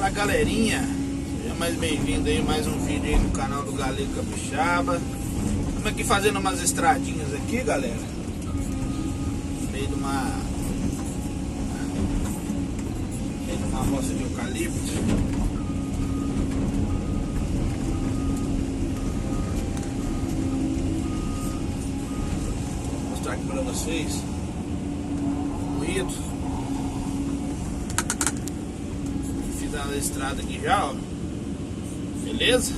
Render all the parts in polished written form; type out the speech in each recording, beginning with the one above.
Fala galerinha, seja mais bem-vindo aí, mais um vídeo aí no canal do Galego Capixaba. Estamos aqui fazendo umas estradinhas aqui, galera, no meio de uma roça de eucalipto. Vou mostrar aqui pra vocês ruídos. Fiz a estrada aqui já, ó. Beleza?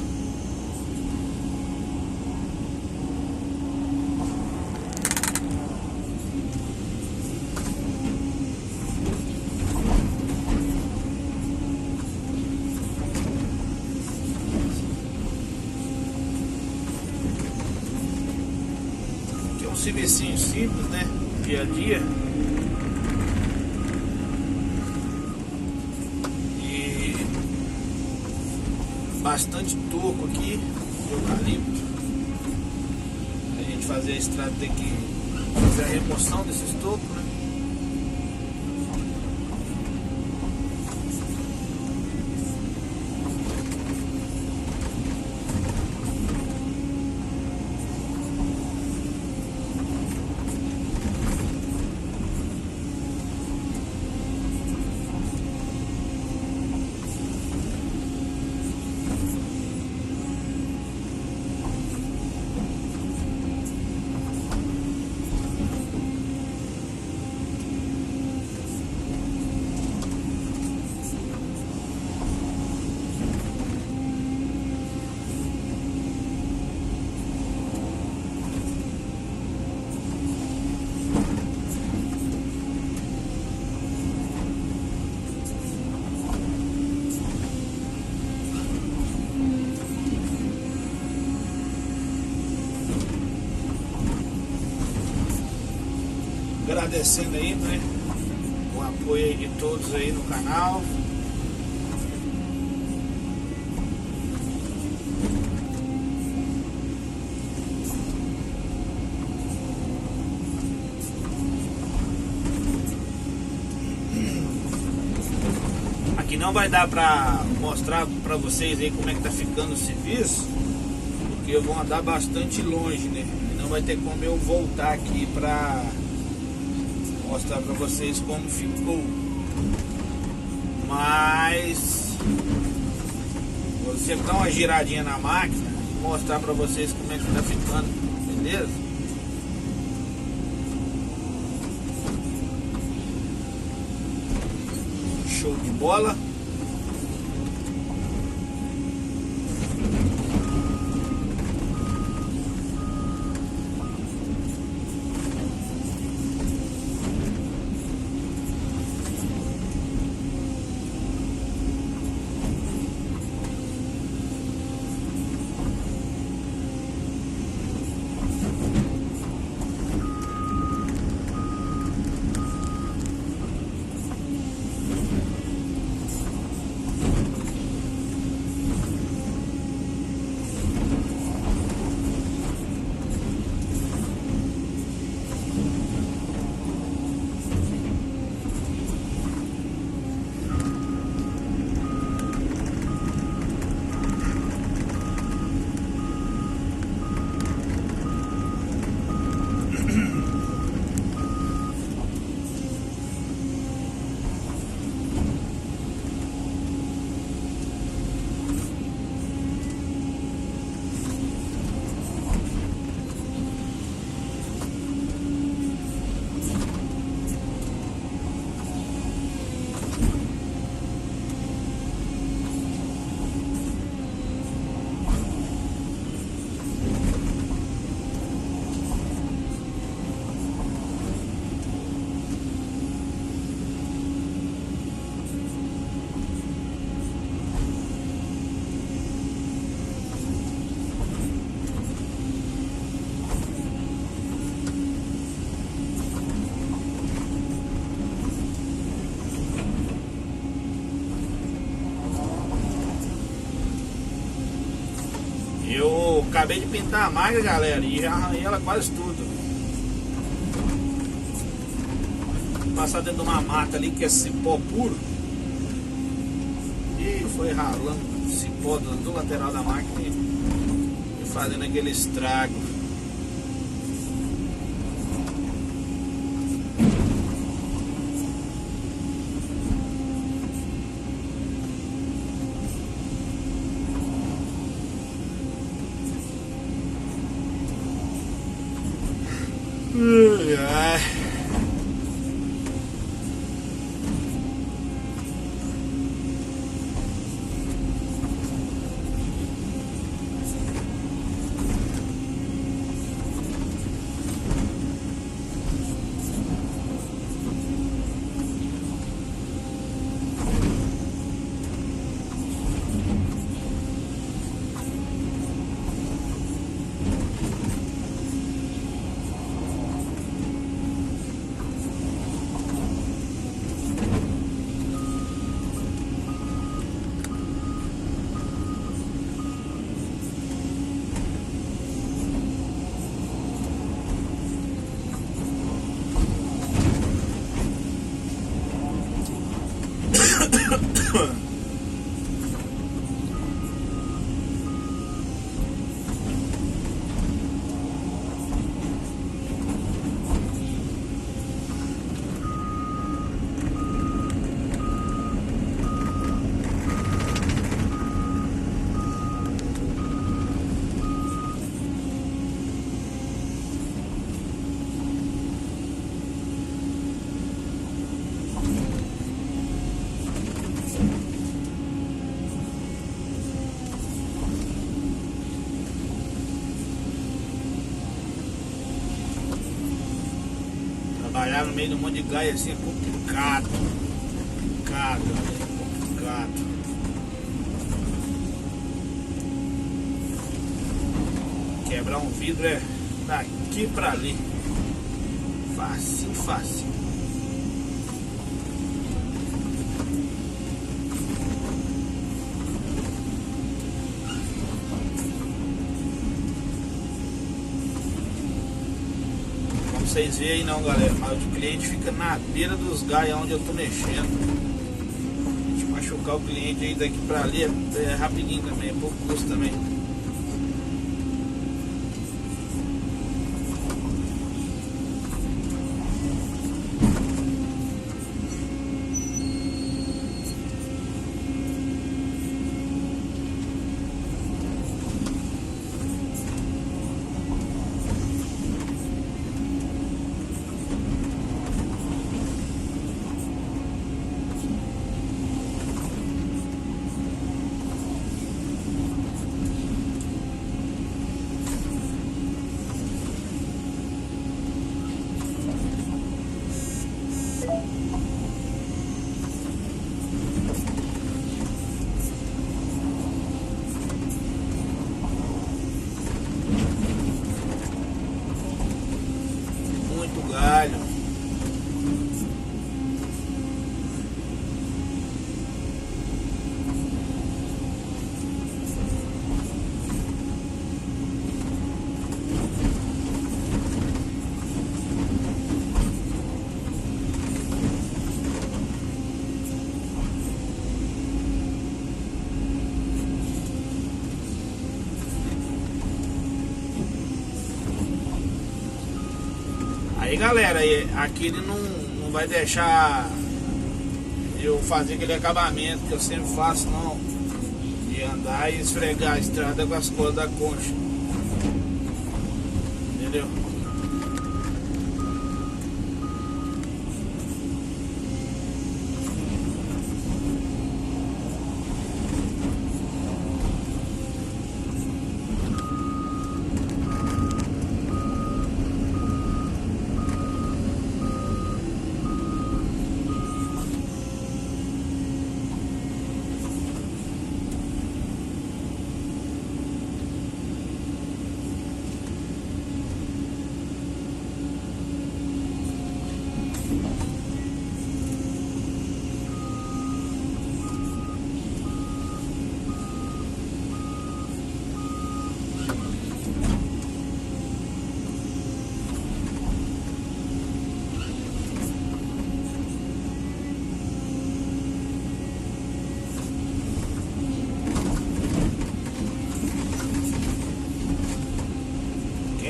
Aqui é um servicinho simples, né? Dia a dia. Bastante toco aqui de eucalipto. A gente fazer a estrada tem que fazer a remoção desses tocos, né? Agradecendo aí, né, o apoio aí de todos aí no canal. Aqui não vai dar pra mostrar pra vocês aí como é que tá ficando o serviço, porque eu vou andar bastante longe, né? E não vai ter como eu voltar aqui pra mostrar pra vocês como ficou, mas vou sempre dar uma giradinha na máquina e mostrar pra vocês como é que tá ficando, beleza? Show de bola. Eu acabei de pintar a máquina, galera, e já arranhei ela quase tudo. Passar dentro de uma mata ali que é cipó puro. E bicho foi ralando cipó do lateral da máquina e fazendo aquele estrago. Ai. Trabalhar no meio de um monte de gaia assim é complicado. Complicado. Quebrar um vidro é daqui pra ali. Fácil. Vocês veem aí não, galera, mas o cliente fica na beira dos galhos onde eu tô mexendo. A gente machucar o cliente aí daqui pra ali é rapidinho também, é pouco custo também. Galho. Aí galera, aqui ele não vai deixar eu fazer aquele acabamento que eu sempre faço não, de andar e esfregar a estrada com as cordas da concha, entendeu?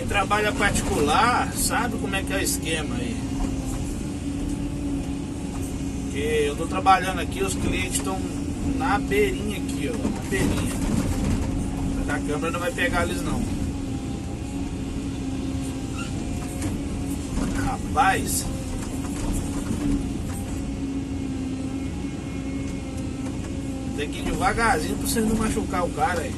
Quem trabalha particular sabe como é que é o esquema aí. Porque eu tô trabalhando aqui, os clientes estão na beirinha aqui, ó, na beirinha. A câmera não vai pegar eles não. Rapaz, tem que ir devagarzinho pra você não machucar o cara aí.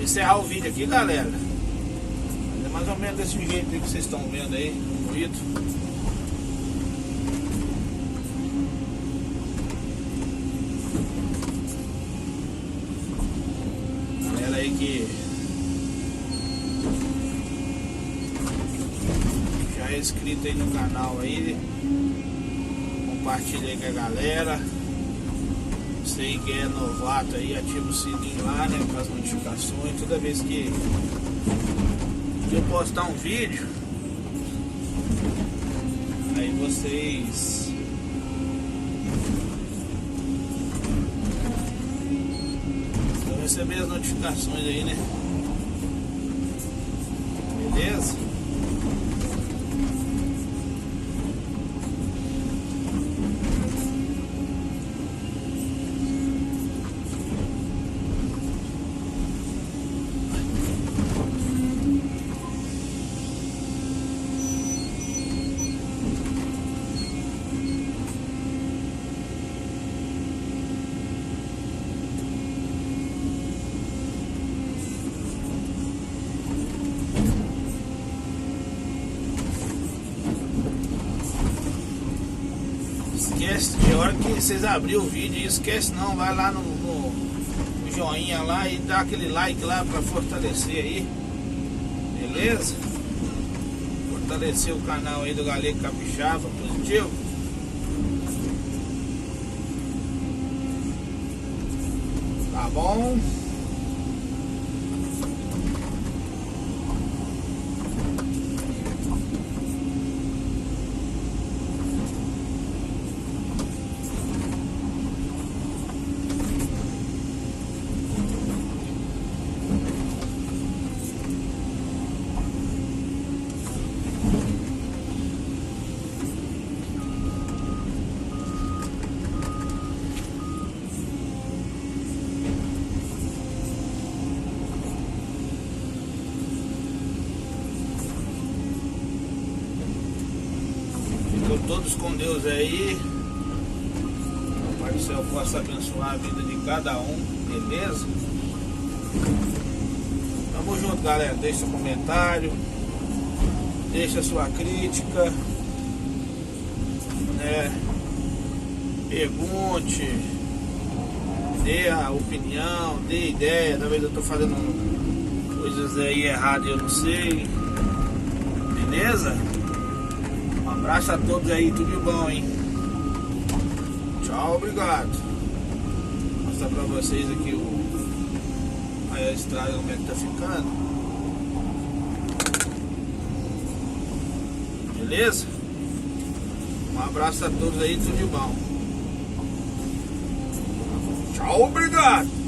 Encerrar o vídeo aqui, galera. É mais ou menos desse jeito que vocês estão vendo aí, bonito. Galera aí que já é inscrito aí no canal aí, compartilha aí com a galera. Você que é novato aí, ativa o sininho lá, né, com as notificações. Toda vez que eu postar um vídeo, aí vocês vão receber as notificações aí, né? Beleza? Esquece, de hora que vocês abrirem o vídeo, esquece não, vai lá no joinha lá e dá aquele like lá pra fortalecer aí, beleza? Fortalecer o canal aí do Galego Capixaba, positivo. Tá bom? Todos com Deus aí. O Pai do Céu possa abençoar a vida de cada um, beleza? Tamo junto, galera. Deixa seu comentário, deixa sua crítica, né? Pergunte, dê a opinião, dê ideia. Talvez eu tô fazendo coisas aí erradas e eu não sei, beleza? Um abraço a todos aí, tudo de bom, hein? Tchau, obrigado. Vou mostrar pra vocês aqui a estrada, como é que tá ficando. Beleza? Um abraço a todos aí, tudo de bom. Tchau, obrigado.